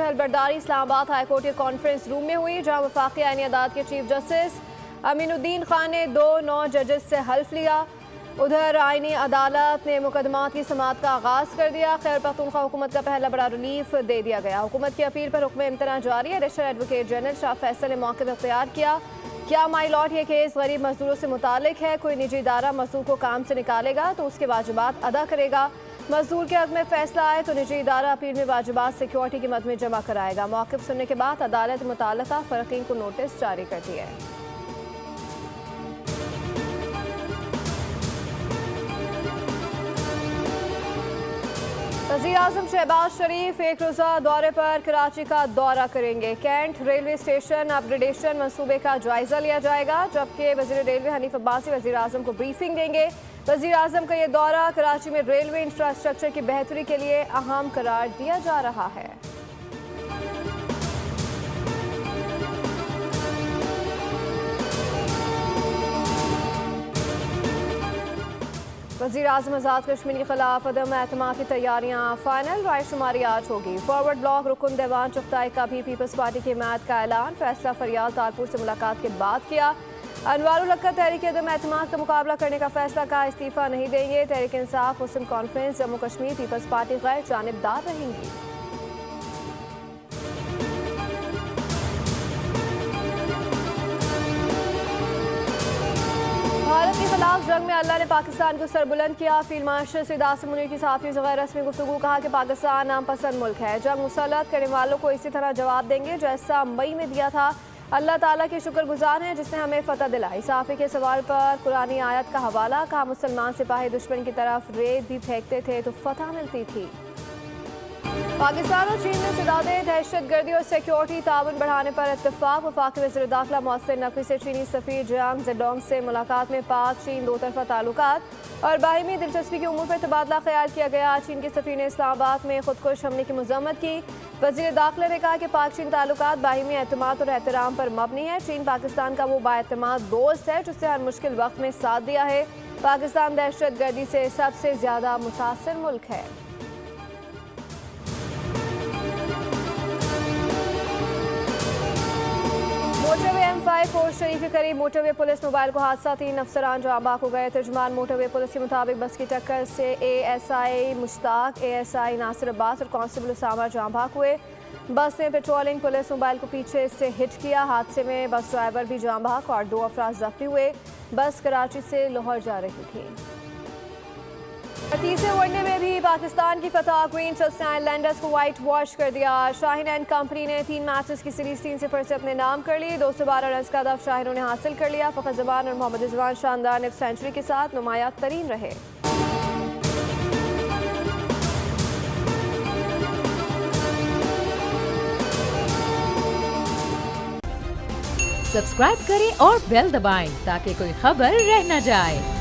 अलबरदारी Islamabad high court के conference room में हुई, जहां वफाकी आईनी अदालत के चीफ जस्टिस अमीनुद्दीन खान ने 2 नौ जजेस से हल्फ लिया। उधर आईनी अदालत ने मुकदमात की समाअत का आगाज़ कर दिया। खैबर पख्तूनख्वा हुकूमत का पहला बड़ा रिलीफ दे दिया गया। हुकूमत की अपील पर हुक्म इम्तना जारी है। Register advocate general Shah Faisal ने मौक़िफ़ इख्तियार किया। क्या माई लॉर्ड ये केस गरीब मजदूरों से मुतालिक है? कोई निजी इदारा मजदूर को काम से निकालेगा तो उसके वाजिबात अदा करेगा। मजदूर के हक में फैसला आए तो निजी इदारा अपील में वाजिबात सिक्योरिटी की मद में जमा कराएगा। मौक़िफ़ सुनने के बाद अदालत मुताल्लिक़ा फ़रीक़ीन को नोटिस जारी करती है। वज़ीर-ए-आज़म शहबाज शरीफ एक रोज़ा दौरे पर कराची का दौरा करेंगे। कैंट रेलवे स्टेशन अपग्रेडेशन मंसूबे का जायजा लिया जाएगा, जबकि वज़ीर रेलवे हनीफ अब्बासी वज़ीर-ए-आज़म को ब्रीफिंग देंगे। वज़ीर-ए-आज़म का ये दौरा कराची में रेलवे इंफ्रास्ट्रक्चर की बेहतरी के लिए अहम करार दिया जा रहा है। वज़ीर-ए-आज़म आज़ाद कश्मीर के खिलाफ अदम एतमाद की तैयारियां फाइनल, रायशुमारी आज होगी। फॉरवर्ड ब्लॉक रुकन देवान चुगताई का भी पीपल्स पार्टी की हिमायत का ऐलान। फैसला फरियाल तालपुर से मुलाकात के बाद किया। अनवारुल हक तहरीक अदम एतमाद का मुकाबला करने का फैसला का, इस्तीफा नहीं देंगे। Tehreek Insaf Muslim conference Jammu Kashmir peoples party गैर जानिबदार रहेंगी। भारत के खिलाफ जंग में अल्लाह ने पाकिस्तान को सरबुलंद किया। फील्ड मार्शल सैयद आसिम मुनीर की सहाफ़ियों से गैर रस्मी गुफ्तगू, कहा कि पाकिस्तान नामपसंद मुल्क है। जंग मुसल्लत करने वालों को इसी तरह जवाब देंगे जैसा मई में दिया था। अल्लाह ताला के शुक्रगुजार हैं जिसने हमें फतह दिलाई। सहाफ़ी के सवाल पर कुरानी आयत का हवाला, कहा मुसलमान सिपाही दुश्मन की तरफ रेत भी फेंकते थे तो फतह मिलती थी। पाकिस्तान और चीन में सदादे दहशतगर्दी और सिक्योरिटी ताउन बढ़ाने पर इत्तफाक। वफाकी वज़ीर दाखिला मोहसिन नकवी से चीनी सफ़ीर जियांग ज़ेडोंग से मुलाकात में पाक चीन दो तरफ़ा ताल्लुकात और बाहिमी दिलचस्पी के उमूर पर तबादला ख्याल किया गया। चीन के सफ़ीर ने इस्लामाबाद में खुदकुश हमले की मज़म्मत की। वज़ीर दाखिला ने कहा कि पाक चीन ताल्लुकात बाहिमी एतमाद और एहतराम पर मबनी है। चीन पाकिस्तान का वो बाएतमाद दोस्त है जिससे हर मुश्किल वक्त में साथ दिया है। पाकिस्तान दहशतगर्दी से सबसे ज़्यादा मुतासिर मुल्क है। मोटरवे M5 फोर्स शरीफ के करीब मोटरवे पुलिस मोबाइल को हादसा, 3 अफसरान जाँ बाक हो गए। तर्जुमान मोटरवे पुलिस के मुताबिक बस की टक्कर से ASI मुश्ताक, ASI नासिर अब्बास और कांस्टेबल उसामा जाँ बाक हुए। बस ने पेट्रोलिंग पुलिस मोबाइल को पीछे से हिट किया। हादसे में बस ड्राइवर भी जाँ बाक और 2 अफराद जख्मी हुए। बस कराची से लाहौर जा रही थी। तीसरे वनडे में भी पाकिस्तान की फतह, क्वीन चेल्सी आइलैंडर्स को वाइट वॉश कर दिया। शाहीन एंड कंपनी ने 3 मैचेस की सीरीज 3-0 से अपने नाम कर ली। 212 रन का हदफ शाहीनों ने हासिल कर लिया। फ़खर ज़मान और मोहम्मद रिजवान शानदार निफ सेंचुरी के साथ नुमाया तरीन रहे। सब्सक्राइब करें और बेल दबाएं ताकि कोई खबर रह न जाए।